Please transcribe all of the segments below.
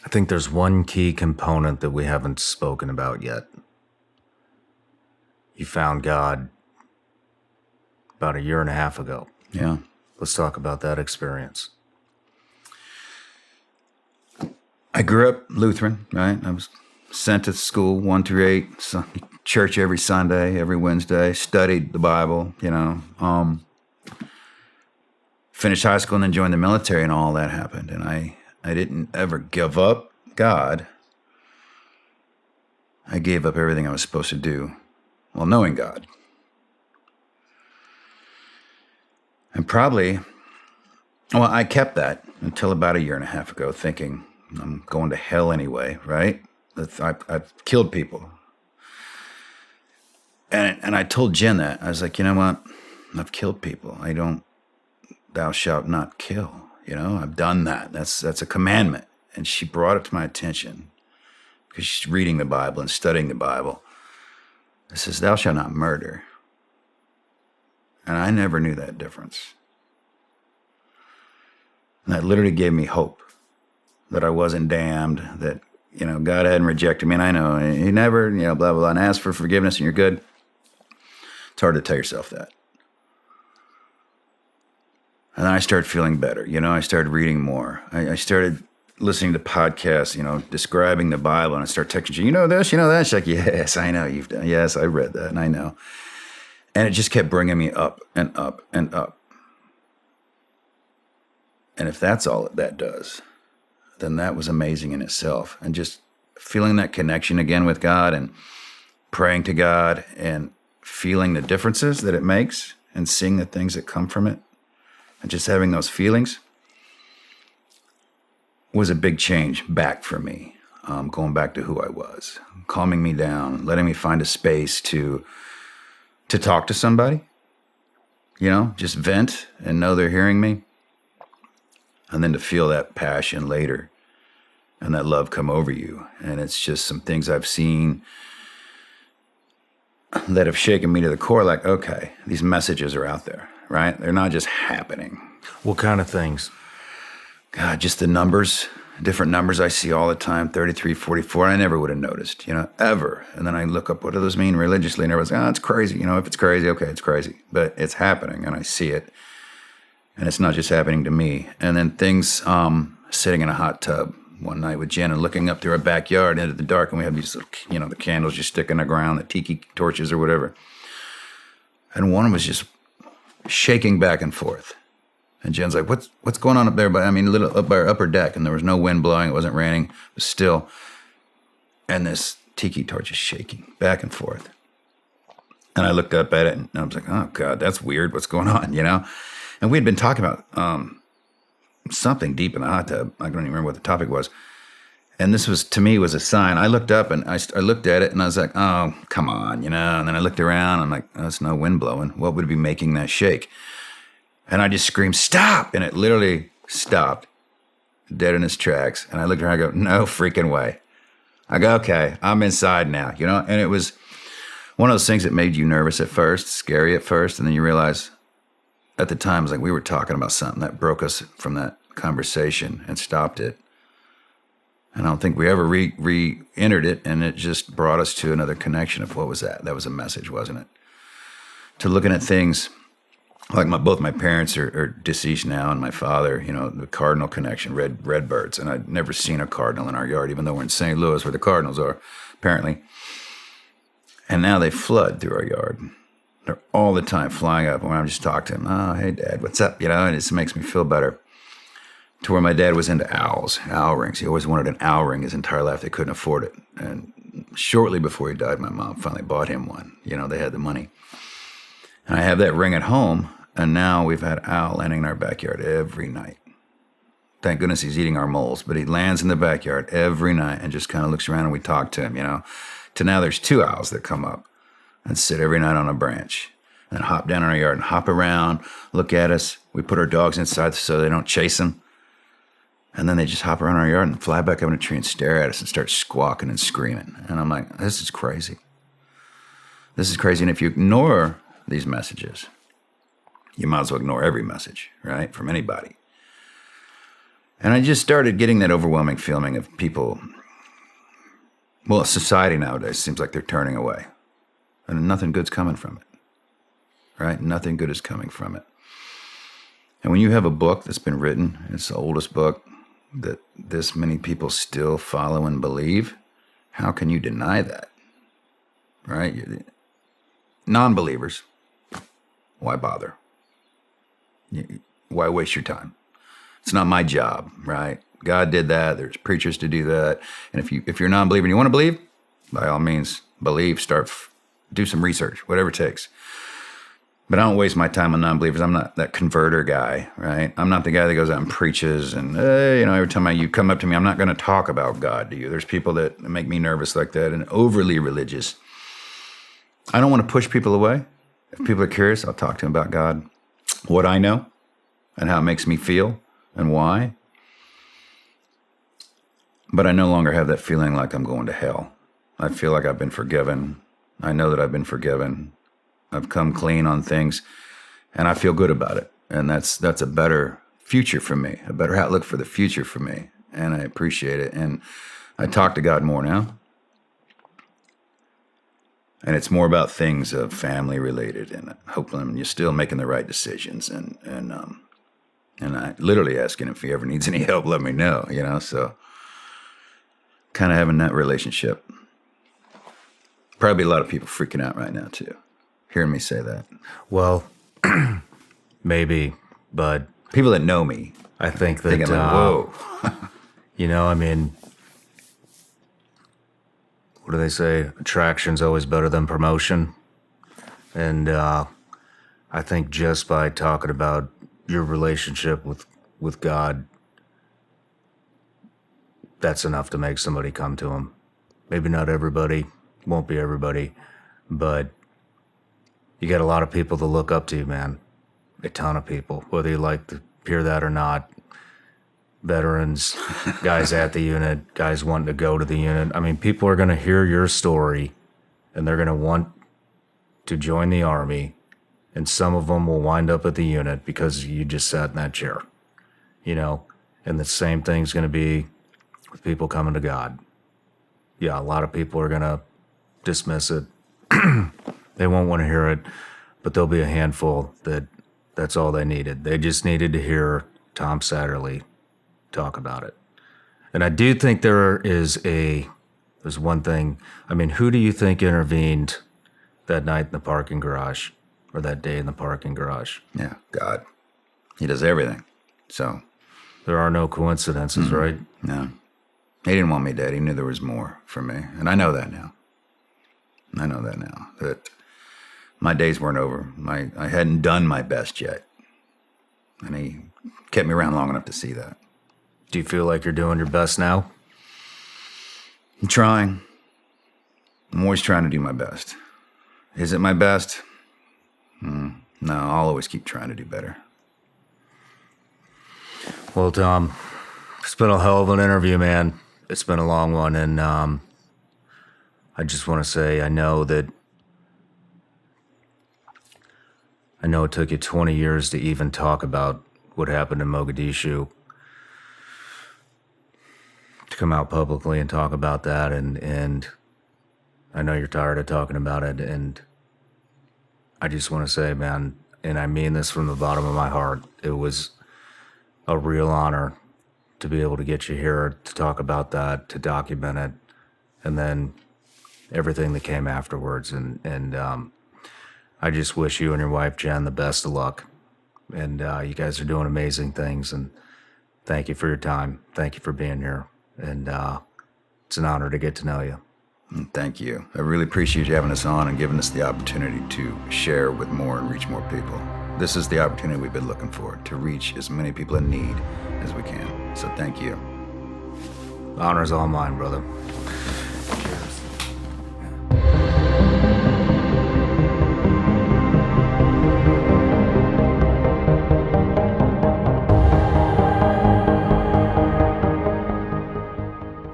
I think there's one key component that we haven't spoken about yet. You found God about 1.5 years ago. Yeah. Let's talk about that experience. I grew up Lutheran, right? I was sent to school 1 through 8, church every Sunday, every Wednesday, studied the Bible, finished high school and then joined the military, and all that happened. And I didn't ever give up God. I gave up everything I was supposed to do while knowing God. And I kept that until about 1.5 years ago, thinking I'm going to hell anyway, right? I've killed people. And I told Jen that. I was like, you know what? I've killed people. Thou shalt not kill. I've done that. That's a commandment. And she brought it to my attention because she's reading the Bible and studying the Bible. It says, thou shalt not murder. And I never knew that difference. And that literally gave me hope that I wasn't damned, that, God hadn't rejected me. And I know he never, blah, blah, blah, and ask for forgiveness and you're good. It's hard to tell yourself that. And then I started feeling better. I started reading more. I started listening to podcasts, describing the Bible, and I started texting you, you know this, you know that? She's like, yes, I know you've done. Yes, I read that, and I know. And it just kept bringing me up and up and up. And if that's all that does, then that was amazing in itself. And just feeling that connection again with God and praying to God and feeling the differences that it makes and seeing the things that come from it and just having those feelings was a big change back for me, going back to who I was, calming me down, letting me find a space to talk to somebody, just vent and know they're hearing me. And then to feel that passion later and that love come over you. And it's just some things I've seen that have shaken me to the core, like, okay, these messages are out there, right? They're not just happening. What kind of things? God, just the numbers, different numbers I see all the time, 33, 44. I never would have noticed, ever. And then I look up, what do those mean religiously? And everyone's like, oh, it's crazy. If it's crazy, okay, it's crazy. But it's happening and I see it. And it's not just happening to me. And then things, sitting in a hot tub one night with Jen and looking up through our backyard into the dark, and we have these little, the candles just stick in the ground, the tiki torches or whatever. And one was just shaking back and forth. And Jen's like, what's going on up there? A little up by our upper deck, and there was no wind blowing, it wasn't raining, it was still. And this tiki torch is shaking back and forth. And I looked up at it, and I was like, oh God, that's weird, what's going on, And we had been talking about something deep in the hot tub. I don't even remember what the topic was. And this was, to me, was a sign. I looked up and I looked at it and I was like, oh, come on, And then I looked around and I'm like, oh, it's no wind blowing. What would be making that shake? And I just screamed, stop. And it literally stopped, dead in its tracks. And I looked around and I go, no freaking way. I go, okay, I'm inside now, And it was one of those things that made you nervous at first, scary at first. And then you realize, at the time, it was like we were talking about something that broke us from that conversation and stopped it. And I don't think we ever re-entered it, and it just brought us to another connection of what was that? That was a message, wasn't it? To looking at things, like both my parents are deceased now, and my father, the cardinal connection, red birds. And I'd never seen a cardinal in our yard, even though we're in St. Louis where the cardinals are, apparently. And now they flood through our yard. They're all the time flying up. When I just talk to him, oh, hey, Dad, what's up? And it just makes me feel better. To where my dad was into owls, owl rings. He always wanted an owl ring his entire life. They couldn't afford it. And shortly before he died, my mom finally bought him one. They had the money. And I have that ring at home, and now we've had owl landing in our backyard every night. Thank goodness he's eating our moles, but he lands in the backyard every night and just kind of looks around and we talk to him, To now there's 2 owls that come up and sit every night on a branch and hop down in our yard and hop around, look at us. We put our dogs inside so they don't chase them. And then they just hop around our yard and fly back up in a tree and stare at us and start squawking and screaming. And I'm like, this is crazy. This is crazy. And if you ignore these messages, you might as well ignore every message, right? From anybody. And I just started getting that overwhelming feeling of people, well, society nowadays seems like they're turning away. And nothing good's coming from it, right? Nothing good is coming from it. And when you have a book that's been written, it's the oldest book that this many people still follow and believe, how can you deny that, right? Non-believers, why bother? Why waste your time? It's not my job, right? God did that. There's preachers to do that. And if you're a non-believer and you want to believe, by all means, believe, do some research, whatever it takes. But I don't waste my time on non-believers. I'm not that converter guy, right? I'm not the guy that goes out and preaches and, every time you come up to me, I'm not going to talk about God to you. There's people that make me nervous like that and overly religious. I don't want to push people away. If people are curious, I'll talk to them about God, what I know, and how it makes me feel and why. But I no longer have that feeling like I'm going to hell. I feel like I've been forgiven. I know that I've been forgiven. I've come clean on things, and I feel good about it. And that's a better future for me, a better outlook for the future for me. And I appreciate it. And I talk to God more now. And it's more about things of family related, and hopefully you're still making the right decisions. And I literally asking if he ever needs any help, let me know, so kind of having that relationship. Probably a lot of people freaking out right now too, hearing me say that. Well, maybe, but people that know me, I think that, thinking like, whoa. What do they say? Attraction's always better than promotion. And I think just by talking about your relationship with God, that's enough to make somebody come to him. Maybe not everybody, won't be everybody, but you got a lot of people to look up to you, man. A ton of people, whether you like to hear that or not. Veterans, guys at the unit, guys wanting to go to the unit. I mean, people are going to hear your story and they're going to want to join the Army, and some of them will wind up at the unit because you just sat in that chair, and the same thing's going to be with people coming to God. Yeah, a lot of people are going to dismiss it. They won't want to hear it, but there'll be a handful that's all they needed. They just needed to hear Tom Satterly talk about it. And I do think there's one thing. I mean, who do you think intervened that night in the parking garage, or that day in the parking garage? Yeah, God. He does everything. So there are no coincidences, right? No. He didn't want me dead. He knew there was more for me. And I know that now. That my days weren't over. I hadn't done my best yet. And he kept me around long enough to see that. Do you feel like you're doing your best now? I'm trying. I'm always trying to do my best. Is it my best? No, I'll always keep trying to do better. Well, Tom, it's been a hell of an interview, man. It's been a long one, and I just want to say I know it took you 20 years to even talk about what happened in Mogadishu, to come out publicly and talk about that, and I know you're tired of talking about it, and I just want to say, man, and I mean this from the bottom of my heart, it was a real honor to be able to get you here to talk about that, to document it, and then everything that came afterwards. And I just wish you and your wife, Jen, the best of luck. And you guys are doing amazing things. And thank you for your time. Thank you for being here. And it's an honor to get to know you. Thank you. I really appreciate you having us on and giving us the opportunity to share with more and reach more people. This is the opportunity we've been looking for, to reach as many people in need as we can. So thank you. The honor's all mine, brother. Cheers.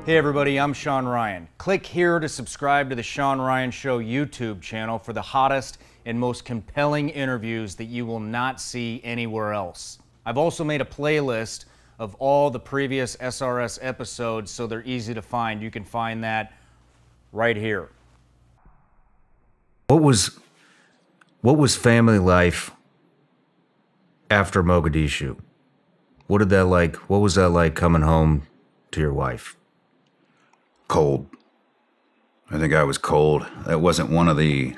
Hey everybody, I'm Shawn Ryan. Click here to subscribe to the Shawn Ryan Show YouTube channel for the hottest and most compelling interviews that you will not see anywhere else. I've also made a playlist of all the previous SRS episodes, so they're easy to find. You can find that right here. What was family life after Mogadishu? What was that like coming home to your wife? Cold. I think I was cold. That wasn't one of the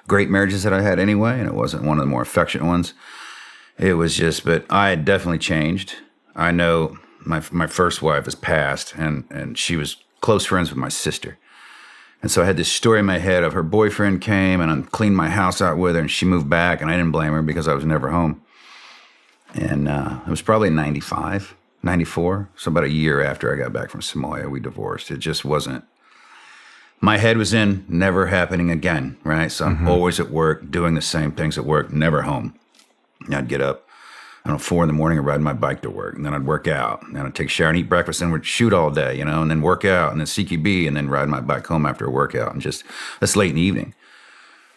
great marriages that I had anyway, and it wasn't one of the more affectionate ones. It was just, but I had definitely changed. I know my first wife has passed, and she was close friends with my sister. And so I had this story in my head of her boyfriend came and I cleaned my house out with her, and she moved back, and I didn't blame her because I was never home. And it was probably 95, 94. So about a year after I got back from Somalia, we divorced. It just wasn't, my head was in never happening again, right? So I'm always at work, doing the same things at work, never home. And I'd get up, 4 in the morning and ride my bike to work. And then I'd work out. And then I'd take a shower and eat breakfast and would shoot all day, and then work out and then CQB and then ride my bike home after a workout. And just, that's late in the evening.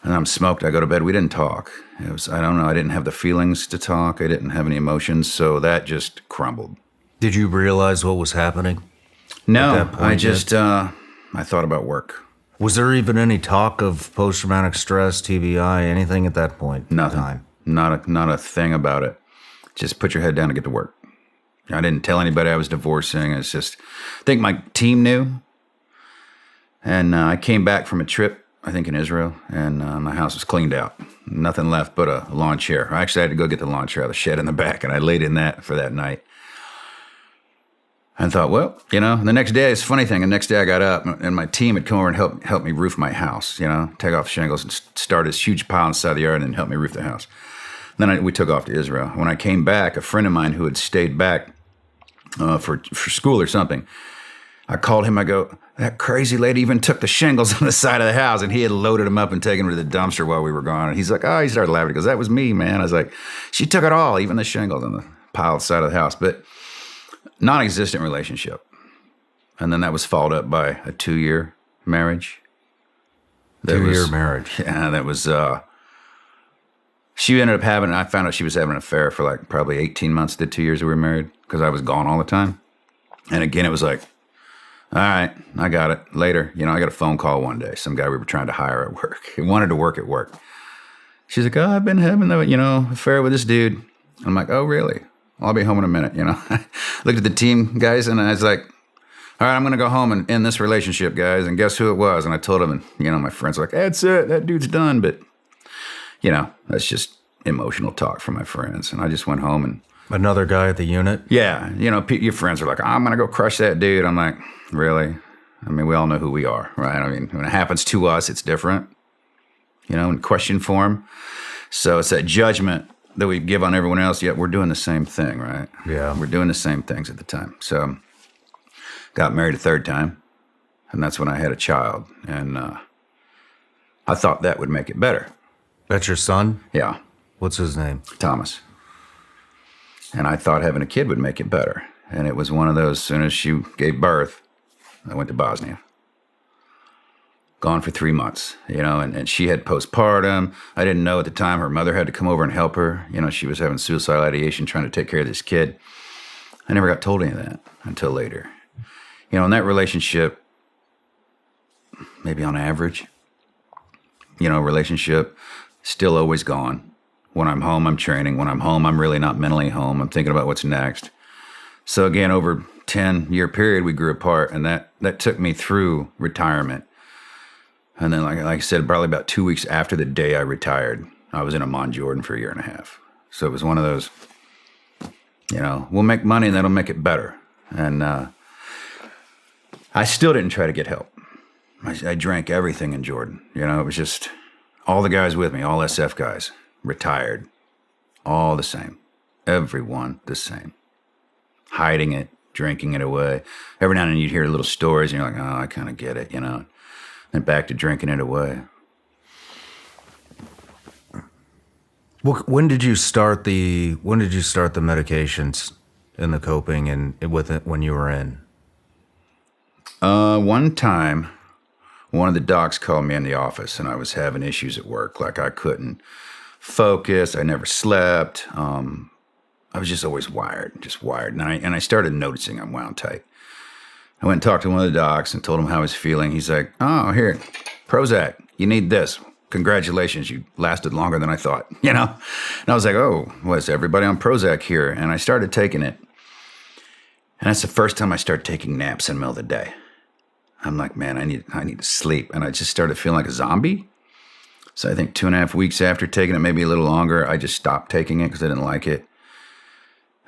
And I'm smoked. I go to bed. We didn't talk. It was, I don't know. I didn't have the feelings to talk. I didn't have any emotions. So that just crumbled. Did you realize what was happening? No, At that point I just, I thought about work. Was there even any talk of post-traumatic stress, TBI, anything at that point? in Nothing. time? Not a thing about it. Just put your head down and get to work. I didn't tell anybody I was divorcing. It's just, I think my team knew. And I came back from a trip, I think in Israel, and my house was cleaned out. Nothing left but a lawn chair. I actually had to go get the lawn chair out of the shed in the back, and I laid in that for that night. And thought, well, the next day, it's a funny thing. The next day I got up, and my team had come over and helped me roof my house, take off shingles and start this huge pile inside the yard and then help me roof the house. Then we took off to Israel. When I came back, a friend of mine who had stayed back for school or something, I called him. I go, that crazy lady even took the shingles on the side of the house, and he had loaded them up and taken them to the dumpster while we were gone. And he's like, oh, he started laughing. He goes, that was me, man. I was like, she took it all, even the shingles on the pile side of the house. But non-existent relationship. And then that was followed up by a 2-year marriage. Two-year marriage. Yeah, that was, she ended up having, I found out she was having an affair for like probably 18 months, the 2 years we were married, because I was gone all the time. And again, it was like, all right, I got it. Later, I got a phone call one day. Some guy we were trying to hire at work. He wanted to work at work. She's like, oh, I've been having the, affair with this dude. I'm like, oh, really? I'll be home in a minute, I looked at the team guys, and I was like, all right, I'm going to go home and end this relationship, guys. And guess who it was? And I told them, and my friends were like, that's it. That dude's done. But, that's just emotional talk from my friends. And I just went home and. Another guy at the unit? Yeah. Your friends are like, I'm going to go crush that dude. I'm like, really? I mean, we all know who we are, right? I mean, when it happens to us, it's different, in question form. So it's that judgment that we give on everyone else, yet we're doing the same thing, right? Yeah. We're doing the same things at the time. So got married a third time, and that's when I had a child. And I thought that would make it better. That's your son? Yeah. What's his name? Thomas. And I thought having a kid would make it better. And it was one of those, as soon as she gave birth, I went to Bosnia. Gone for 3 months, and she had postpartum. I didn't know at the time her mother had to come over and help her. She was having suicidal ideation, trying to take care of this kid. I never got told any of that until later. In that relationship, maybe on average, relationship, still always gone. When I'm home, I'm training. When I'm home, I'm really not mentally home. I'm thinking about what's next. So again, over 10-year period, we grew apart, and that took me through retirement. And then, like I said, probably about 2 weeks after the day I retired, I was in Amman, Jordan for 1.5 years. So it was one of those, we'll make money and that'll make it better. And I still didn't try to get help. I drank everything in Jordan. It was just all the guys with me, all SF guys, retired, all the same. Everyone the same. Hiding it, drinking it away. Every now and then you'd hear little stories and you're like, oh, I kind of get it, And back to drinking it away. When did you start the medications and the coping and with it when you were in? One time, one of the docs called me in the office, and I was having issues at work. Like I couldn't focus. I never slept. I was just always wired. And I started noticing I'm wound tight. I went and talked to one of the docs and told him how I was feeling. He's like, oh, here, Prozac, you need this. Congratulations, you lasted longer than I thought, you know? And I was like, oh, what's everybody on Prozac here? And I started taking it. And that's the first time I started taking naps in the middle of the day. I'm like, man, I need to sleep. And I just started feeling like a zombie. So I think 2.5 weeks after taking it, maybe a little longer, I just stopped taking it because I didn't like it.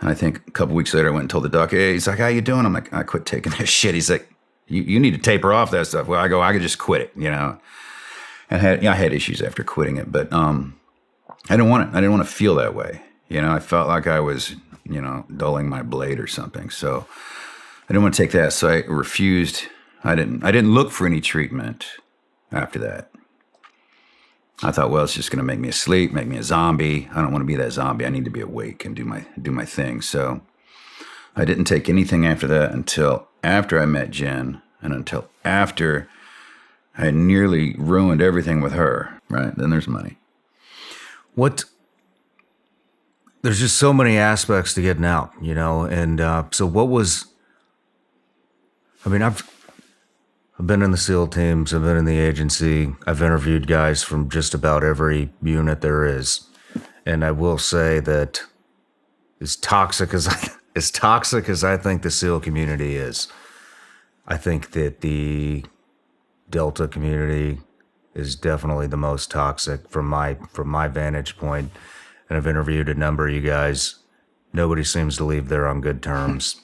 And I think a couple weeks later, I went and told the doc, hey, he's like, how you doing? I'm like, I quit taking that shit. He's like, you need to taper off that stuff. Well, I go, I could just quit it, you know? And I had issues after quitting it, but I didn't want it. I didn't want to feel that way. You know, I felt like I was, you know, dulling my blade or something. So I didn't want to take that. So I refused. I didn't look for any treatment after that. I thought, well, it's just going to make me asleep, make me a zombie. I don't want to be that zombie. I need to be awake and do my thing. So I didn't take anything after that until after I met Jen and until after I had nearly ruined everything with her, right? Then there's money. There's just so many aspects to getting out, you know? And so what was, I mean, I've been in the SEAL teams, I've been in the agency, I've interviewed guys from just about every unit there is. And I will say that as toxic as I think the SEAL community is, I think that the Delta community is definitely the most toxic from my vantage point. And I've interviewed a number of you guys. Nobody seems to leave there on good terms.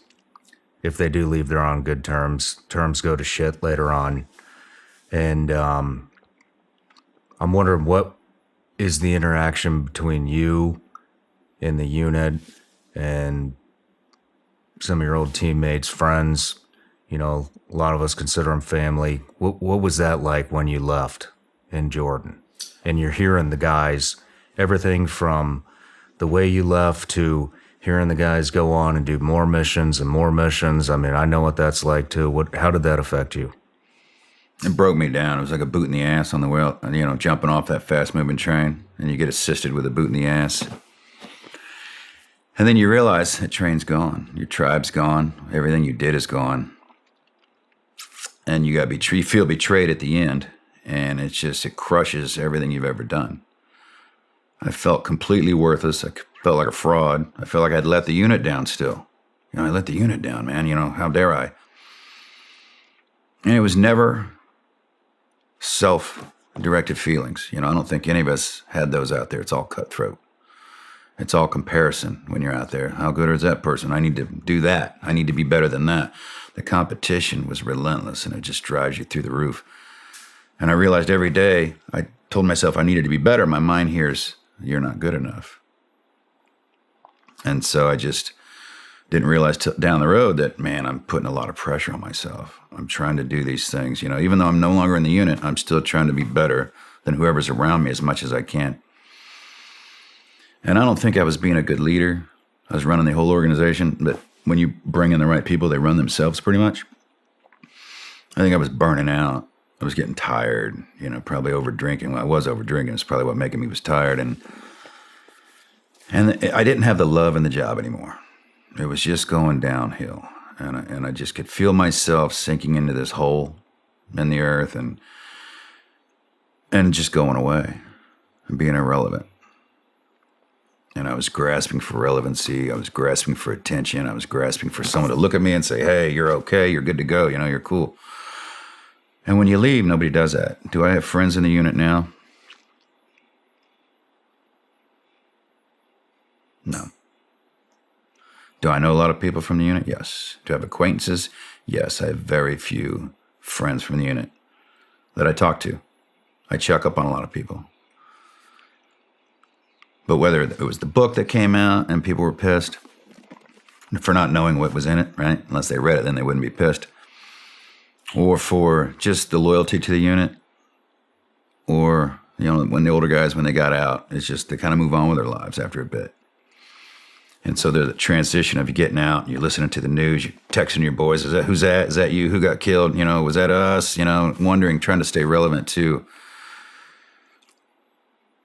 If they do leave there on good terms go to shit later on. And I'm wondering, what is the interaction between you and the unit and some of your old teammates, friends? You know, a lot of us consider them family. What was that like when you left in Jordan? And you're hearing the guys, everything from the way you left to hearing the guys go on and do more missions and more missions. I mean, I know what that's like too. How did that affect you? It broke me down. It was like a boot in the ass on the way, you know, jumping off that fast-moving train, and you get assisted with a boot in the ass. And then you realize that train's gone. Your tribe's gone. Everything you did is gone. And you feel betrayed at the end, and it crushes everything you've ever done. I felt completely worthless. I felt like a fraud. I felt like I'd let the unit down still. You know, I let the unit down, man. You know, how dare I? And it was never self-directed feelings. You know, I don't think any of us had those out there. It's all cutthroat. It's all comparison when you're out there. How good is that person? I need to do that. I need to be better than that. The competition was relentless, and it just drives you through the roof. And I realized every day, I told myself I needed to be better. My mind hears, you're not good enough. And so I just didn't realize down the road that, man, I'm putting a lot of pressure on myself. I'm trying to do these things. You know, even though I'm no longer in the unit, I'm still trying to be better than whoever's around me as much as I can. And I don't think I was being a good leader. I was running the whole organization, but when you bring in the right people, they run themselves pretty much. I think I was burning out. I was getting tired, you know, probably over drinking. Well, I was over drinking. It's probably what making me was tired. And I didn't have the love in the job anymore. It was just going downhill. And I just could feel myself sinking into this hole in the earth and just going away and being irrelevant. And I was grasping for relevancy. I was grasping for attention. I was grasping for someone to look at me and say, hey, you're okay. You're good to go. You know, you're cool. And when you leave, nobody does that. Do I have friends in the unit now? No. Do I know a lot of people from the unit? Yes. Do I have acquaintances? Yes. I have very few friends from the unit that I talk to. I check up on a lot of people. But whether it was the book that came out and people were pissed for not knowing what was in it, right? Unless they read it, then they wouldn't be pissed. Or for just the loyalty to the unit. Or, you know, when the older guys, when they got out, it's just they kind of move on with their lives after a bit. And so there's the transition of you getting out, you're listening to the news, you're texting your boys, who's that? Is that you? Who got killed? You know, was that us? You know, wondering, trying to stay relevant too.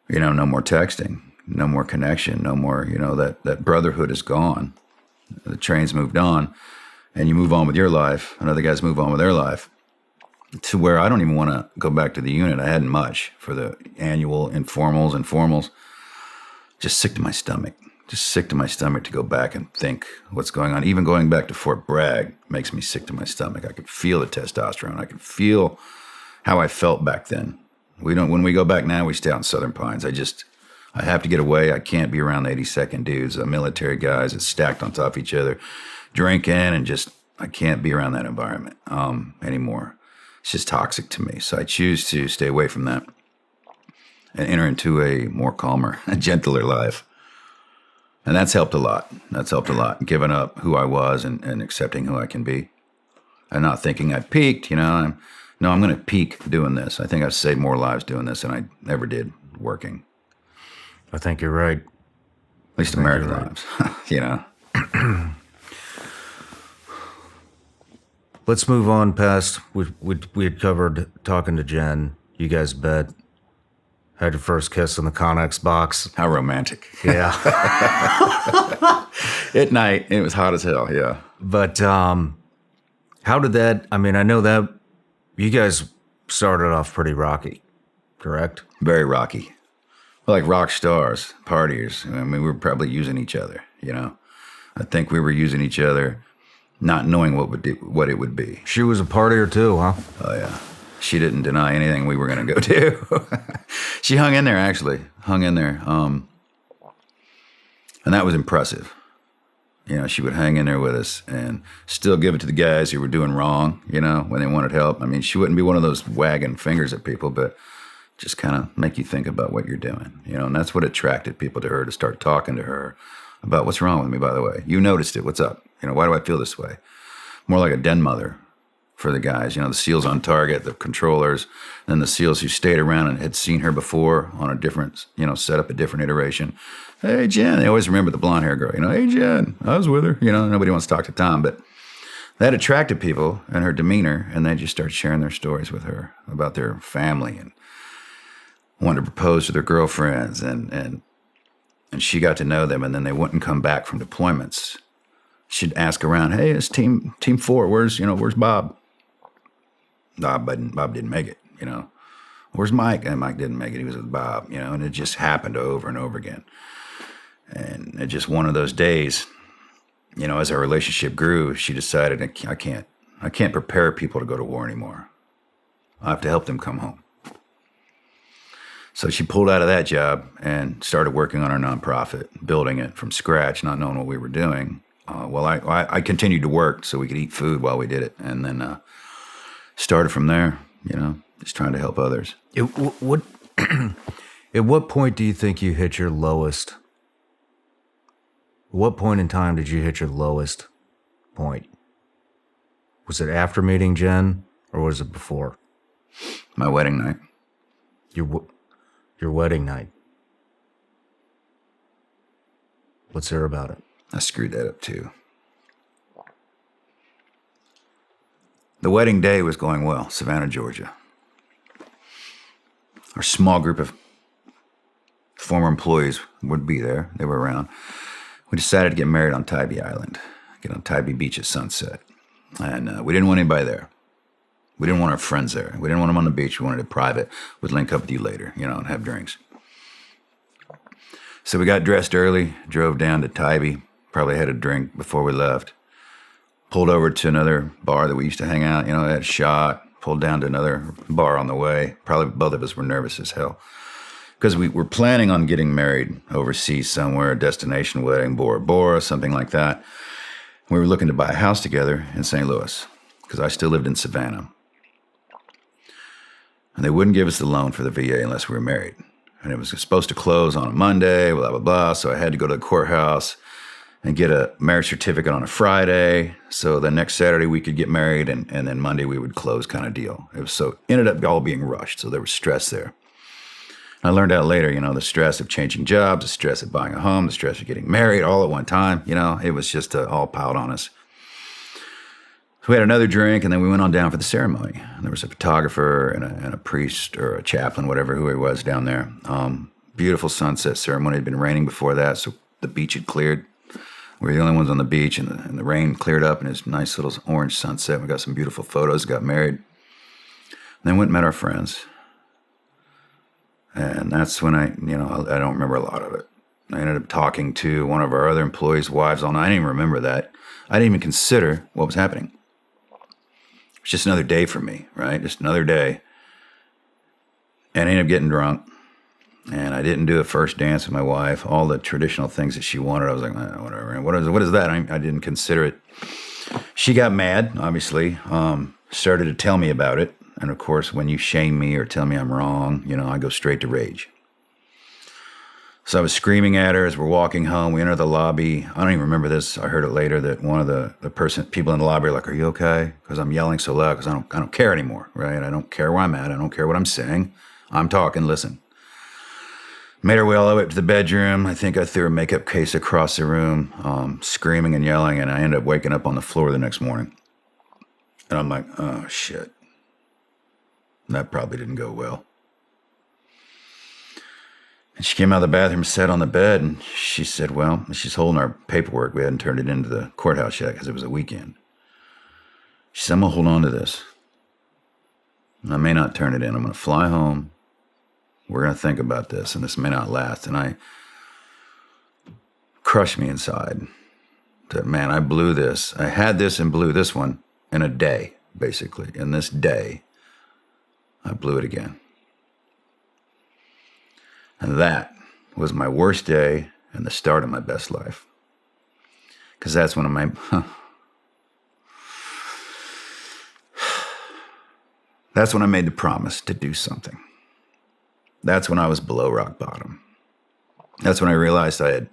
You know, no more texting. no more connection, no more, that brotherhood is gone. The train's moved on, and you move on with your life, and other guys move on with their life, to where I don't even want to go back to the unit. I hadn't much for the annual informals and formals. Just sick to my stomach. Just sick to my stomach to go back and think what's going on. Even going back to Fort Bragg makes me sick to my stomach. I could feel the testosterone. I could feel how I felt back then. When we go back now, we stay out in Southern Pines. I have to get away. I can't be around the 82nd dudes, military guys that's stacked on top of each other, drinking, and I can't be around that environment anymore. It's just toxic to me. So I choose to stay away from that and enter into a more calmer, a gentler life. And that's helped a lot. Giving up who I was and accepting who I can be. And not thinking I peaked, I'm going to peak doing this. I think I've saved more lives doing this than I ever did working. I think you're right. At least American lives, Let's move on past, we had covered talking to Jen. You guys bet. Had your first kiss in the Connex box. How romantic. Yeah. At night, it was hot as hell, yeah. But how did that, I know that you guys started off pretty rocky, correct? Very rocky. Like rock stars, partiers. We were probably using each other, I think we were using each other, not knowing what it would be. She was a partier too, huh? Oh, yeah. She didn't deny anything we were going to go do. She hung in there, actually. And that was impressive. She would hang in there with us and still give it to the guys who were doing wrong, when they wanted help. She wouldn't be one of those wagging fingers at people, but just kind of make you think about what you're doing, and that's what attracted people to her, to start talking to her about what's wrong with me, by the way. You noticed it. What's up? Why do I feel this way? More like a den mother for the guys, the SEALs on target, the controllers, and the SEALs who stayed around and had seen her before on a different, set up a different iteration. Hey, Jen. They always remember the blonde hair girl, hey, Jen, I was with her. Nobody wants to talk to Tom, but that attracted people and her demeanor, and they just started sharing their stories with her about their family and wanted to propose to their girlfriends, and she got to know them, and then they wouldn't come back from deployments. She'd ask around, hey, it's team 4, where's Bob? Bob didn't make it, Where's Mike? And Mike didn't make it, he was with Bob, and it just happened over and over again. And it just one of those days, as our relationship grew, she decided, I can't prepare people to go to war anymore. I have to help them come home. So she pulled out of that job and started working on our nonprofit, building it from scratch, not knowing what we were doing. Well, I continued to work so we could eat food while we did it, and then started from there, just trying to help others. At what point do you think you hit your lowest? What point in time did you hit your lowest point? Was it after meeting Jen, or was it before? My wedding night. Your wedding night. Let's hear about it. I screwed that up too. The wedding day was going well, Savannah, Georgia. Our small group of former employees would be there. They were around. We decided to get married on Tybee Island, get on Tybee Beach at sunset. And we didn't want anybody there. We didn't want our friends there. We didn't want them on the beach. We wanted it private. We'd link up with you later, and have drinks. So we got dressed early, drove down to Tybee, probably had a drink before we left. Pulled over to another bar that we used to hang out, had a shot, pulled down to another bar on the way. Probably both of us were nervous as hell. Because we were planning on getting married overseas somewhere, a destination wedding, Bora Bora, something like that. We were looking to buy a house together in St. Louis, because I still lived in Savannah. And they wouldn't give us the loan for the VA unless we were married. And it was supposed to close on a Monday, blah, blah, blah. So I had to go to the courthouse and get a marriage certificate on a Friday. So the next Saturday we could get married, and then Monday we would close, kind of deal. Ended up all being rushed. So there was stress there. I learned out later, the stress of changing jobs, the stress of buying a home, the stress of getting married all at one time. It was just all piled on us. So we had another drink, and then we went on down for the ceremony. And there was a photographer and a priest or a chaplain, whatever who he was down there. Beautiful sunset ceremony. It had been raining before that, so the beach had cleared. We were the only ones on the beach, and the rain cleared up, and it was a nice little orange sunset. We got some beautiful photos, got married. And then went and met our friends. And that's when I don't remember a lot of it. I ended up talking to one of our other employees' wives all night. I didn't even remember that. I didn't even consider what was happening. It was just another day for me, right? Just another day. And I ended up getting drunk. And I didn't do a first dance with my wife. All the traditional things that she wanted, I was like, whatever. And what is that? I didn't consider it. She got mad, obviously. Started to tell me about it. And of course, when you shame me or tell me I'm wrong, I go straight to rage. So I was screaming at her as we're walking home. We enter the lobby. I don't even remember this. I heard it later that one of the people in the lobby are like, "Are you okay?" Because I'm yelling so loud because I don't care anymore, right? I don't care where I'm at. I don't care what I'm saying. I'm talking. Listen. Made our way all the way up to the bedroom. I think I threw a makeup case across the room, screaming and yelling, and I ended up waking up on the floor the next morning. And I'm like, oh, shit. That probably didn't go well. And she came out of the bathroom, sat on the bed, and she said, well, she's holding our paperwork. We hadn't turned it into the courthouse yet because it was a weekend. She said, I'm going to hold on to this. I may not turn it in. I'm going to fly home. We're going to think about this, and this may not last. And I crushed me inside. That, man, I blew this. I had this and blew this one in a day, basically. In this day, I blew it again. And that was my worst day and the start of my best life. Because that's when that's when I made the promise to do something. That's when I was below rock bottom. That's when I realized I had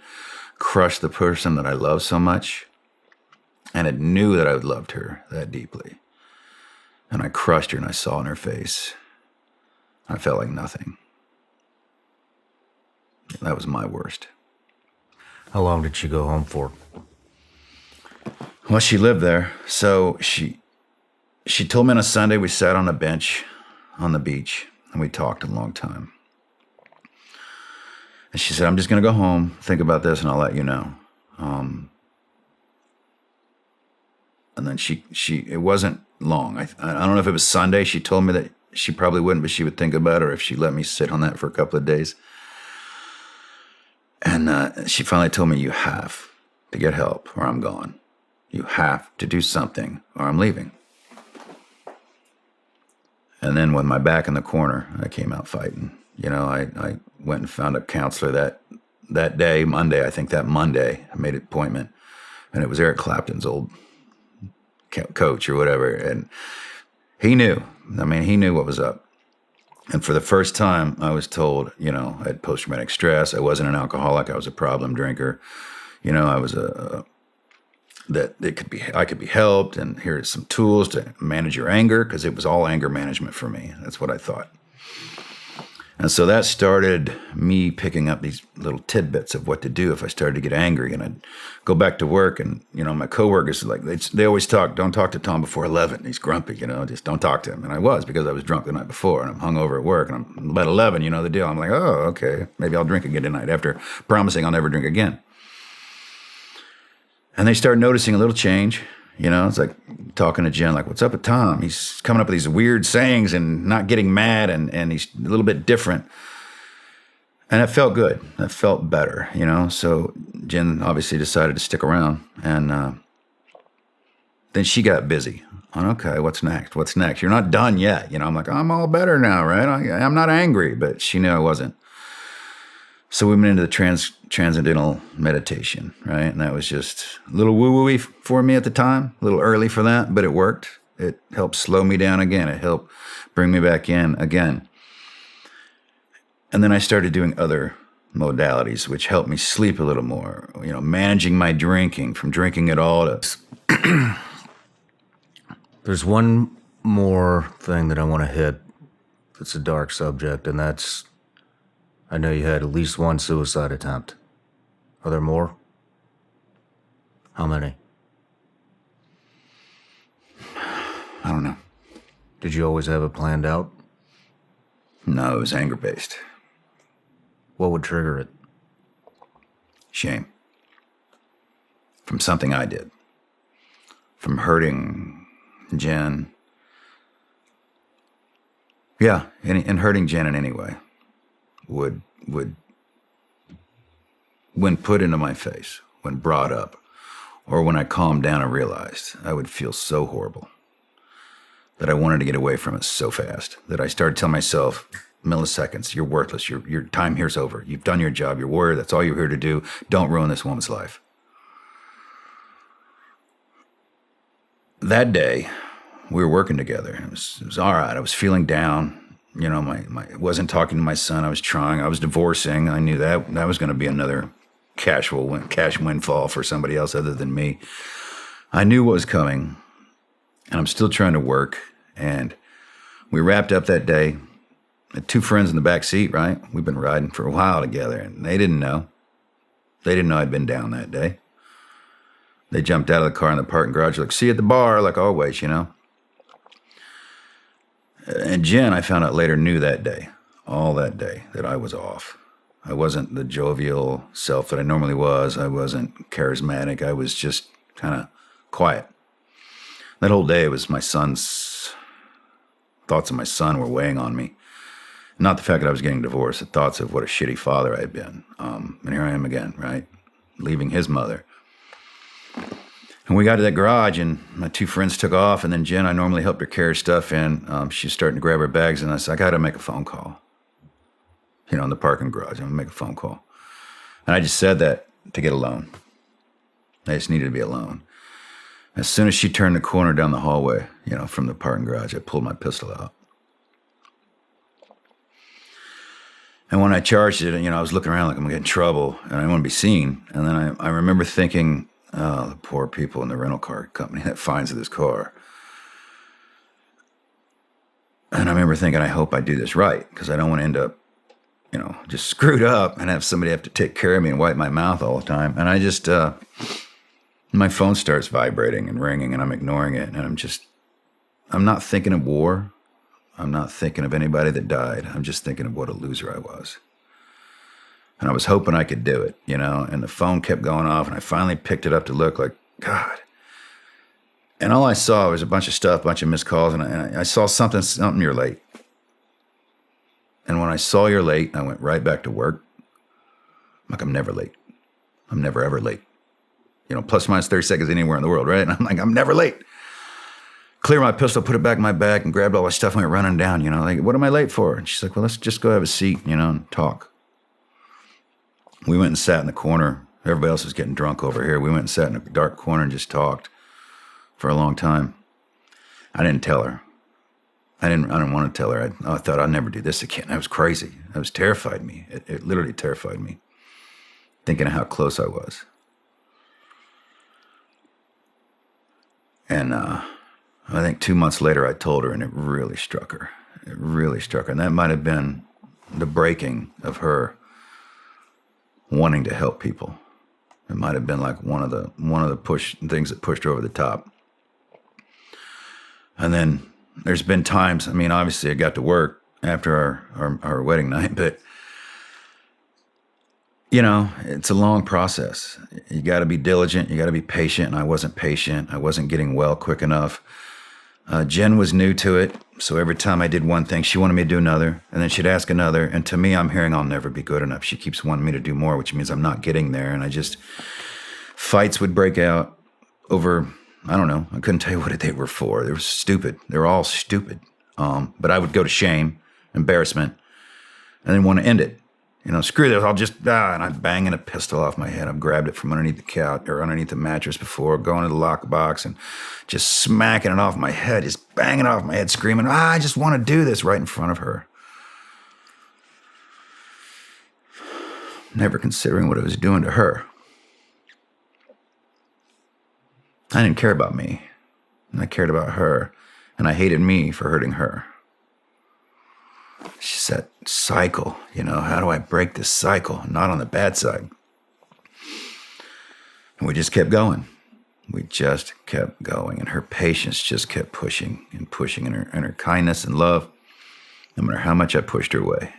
crushed the person that I loved so much, and I knew that I loved her that deeply. And I crushed her, and I saw in her face. I felt like nothing. That was my worst. How long did she go home for? Well, she lived there. So she told me on a Sunday, we sat on a bench on the beach, and we talked a long time. And she said, I'm just going to go home, think about this, and I'll let you know. And then it wasn't long. I don't know if it was Sunday. She told me that she probably wouldn't, but she would think about it, or if she let me sit on that for a couple of days. And she finally told me, you have to get help or I'm gone. You have to do something or I'm leaving. And then with my back in the corner, I came out fighting. I went and found a counselor that day, Monday. I think that Monday, I made an appointment. And it was Eric Clapton's old coach or whatever. And he knew. He knew what was up. And for the first time, I was told, I had post-traumatic stress. I wasn't an alcoholic. I was a problem drinker. I was I could be helped. And here's some tools to manage your anger, because it was all anger management for me. That's what I thought. And so that started me picking up these little tidbits of what to do if I started to get angry. And I'd go back to work, and, my coworkers, like, they always don't talk to Tom before 11. He's grumpy, just don't talk to him. And I was, because I was drunk the night before, and I'm hungover at work, and I'm about 11, the deal. I'm like, oh, okay, maybe I'll drink again tonight, after promising I'll never drink again. And they started noticing a little change. It's like talking to Jen, like, what's up with Tom? He's coming up with these weird sayings and not getting mad, and he's a little bit different. And it felt good. It felt better, So Jen obviously decided to stick around. And then she got busy. Okay, what's next? What's next? You're not done yet. I'm like, I'm all better now, right? I'm not angry, but she knew I wasn't. So we went into the transcendental meditation, right? And that was just a little woo-woo-y for me at the time, a little early for that, but it worked. It helped slow me down again. It helped bring me back in again. And then I started doing other modalities, which helped me sleep a little more, managing my drinking, from drinking at all to... There's one more thing that I want to hit. It's a dark subject, and that's... I know you had at least one suicide attempt. Are there more? How many? I don't know. Did you always have it planned out? No, it was anger-based. What would trigger it? Shame. From something I did. From hurting Jen. Yeah, and hurting Jen in any way would, when put into my face, when brought up, or when I calmed down and realized, I would feel so horrible that I wanted to get away from it so fast that I started telling myself, milliseconds, you're worthless, your time here's over. You've done your job, you're a warrior, that's all you're here to do. Don't ruin this woman's life. That day, we were working together. It was all right. I was feeling down. You know, I wasn't talking to my son. I was trying. I was divorcing. I knew that was going to be another cash windfall for somebody else other than me. I knew what was coming, and I'm still trying to work. And we wrapped up that day. Had two friends in the back seat, right? We've been riding for a while together, and they didn't know. They didn't know I'd been down that day. They jumped out of the car in the parking garage, like, see you at the bar, like always, you know? And Jen, I found out later, knew that day, all that day, that I was off. I wasn't the jovial self that I normally was. I wasn't charismatic. I was just kind of quiet. That whole day was my son's, thoughts of my son were weighing on me. Not the fact that I was getting divorced, the thoughts of what a shitty father I had been. And here I am again, right? Leaving his mother. And we got to that garage, and my two friends took off, and then Jen, I normally helped her carry stuff in. She was starting to grab her bags, and I said, I got to make a phone call. You know, in the parking garage, I'm going to make a phone call. And I just said that to get alone. I just needed to be alone. As soon as she turned the corner down the hallway, you know, from the parking garage, I pulled my pistol out. And when I charged it, you know, I was looking around like I'm going to get in trouble, and I didn't want to be seen. And then I remember thinking, oh, the poor people in the rental car company that finds this car. And I remember thinking, I hope I do this right, because I don't want to end up, you know, just screwed up and have somebody have to take care of me and wipe my mouth all the time. And I just, my phone starts vibrating and ringing, and I'm ignoring it. And I'm not thinking of war. I'm not thinking of anybody that died. I'm just thinking of what a loser I was. And I was hoping I could do it, you know, and the phone kept going off, and I finally picked it up to look, like, God. And all I saw was a bunch of stuff, a bunch of missed calls, and I saw something, you're late. And when I saw you're late, I went right back to work. I'm like, I'm never late. I'm never, ever late. You know, plus or minus 30 seconds anywhere in the world, right? And I'm like, I'm never late. Clear my pistol, put it back in my bag, and grabbed all my stuff and went running down, you know, like, what am I late for? And she's like, well, let's just go have a seat, you know, and talk. We went and sat in the corner. Everybody else was getting drunk over here. We went and sat in a dark corner and just talked for a long time. I didn't tell her. I didn't want to tell her. I thought I'd never do this again. I was crazy. It was terrified me. It literally terrified me, thinking of how close I was. And I think 2 months later I told her, and it really struck her. It really struck her. And that might have been the breaking of her wanting to help people. It might have been like one of the push things that pushed her over the top. And then there's been times, I mean, obviously I got to work after our wedding night, but you know, it's a long process. You got to be diligent. You got to be patient. And I wasn't patient. I wasn't getting well quick enough. Jen was new to it. So every time I did one thing, she wanted me to do another. And then she'd ask another. And to me, I'm hearing I'll never be good enough. She keeps wanting me to do more, which means I'm not getting there. And fights would break out over, I don't know. I couldn't tell you what they were for. They were stupid. They were all stupid. But I would go to shame, embarrassment, and then want to end it. You know, screw this, I'll just, and I'm banging a pistol off my head. I've grabbed it from underneath the couch or underneath the mattress before, going to the lockbox and just smacking it off my head, just banging it off my head, screaming, I just want to do this right in front of her. Never considering what it was doing to her. I didn't care about me, and I cared about her, and I hated me for hurting her. She said, cycle, you know, how do I break this cycle? Not on the bad side. And we just kept going. We just kept going. And her patience just kept pushing and pushing, and her kindness and love, no matter how much I pushed her away.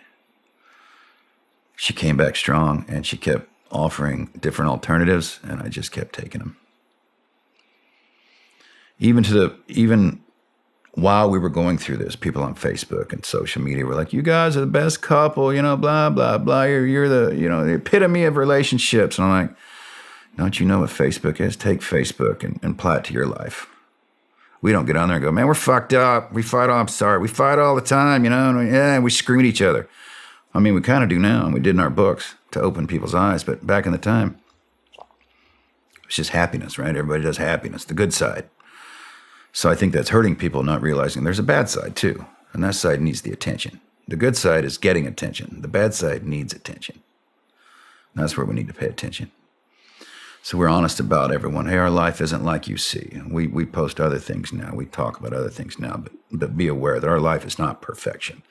she came back strong, and she kept offering different alternatives, and I just kept taking them. Even while we were going through this, people on Facebook and social media were like, "You guys are the best couple, you know, blah blah blah. You're the, you know, the epitome of relationships." And I'm like, "Don't you know what Facebook is? Take Facebook and apply it to your life." We don't get on there and go, "Man, we're fucked up. We fight all. I'm sorry. We fight all the time, you know. And we scream at each other." I mean, we kind of do now, and we did in our books to open people's eyes. But back in the time, it's just happiness, right? Everybody does happiness, the good side. So I think that's hurting people, not realizing there's a bad side too. And that side needs the attention. The good side is getting attention. The bad side needs attention. And that's where we need to pay attention. So we're honest about everyone. Hey, our life isn't like you see. We post other things now. We talk about other things now, but be aware that our life is not perfection.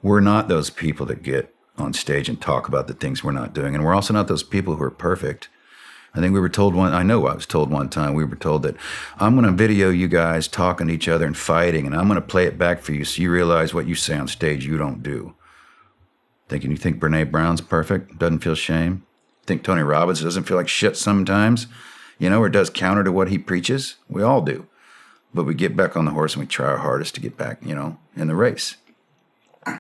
We're not those people that get on stage and talk about the things we're not doing. And we're also not those people who are perfect. I think we were told I was told one time, we were told that I'm going to video you guys talking to each other and fighting, and I'm going to play it back for you so you realize what you say on stage you don't do. You think Brene Brown's perfect? Doesn't feel shame? Think Tony Robbins doesn't feel like shit sometimes? You know, or does counter to what he preaches? We all do. But we get back on the horse and we try our hardest to get back, you know, in the race.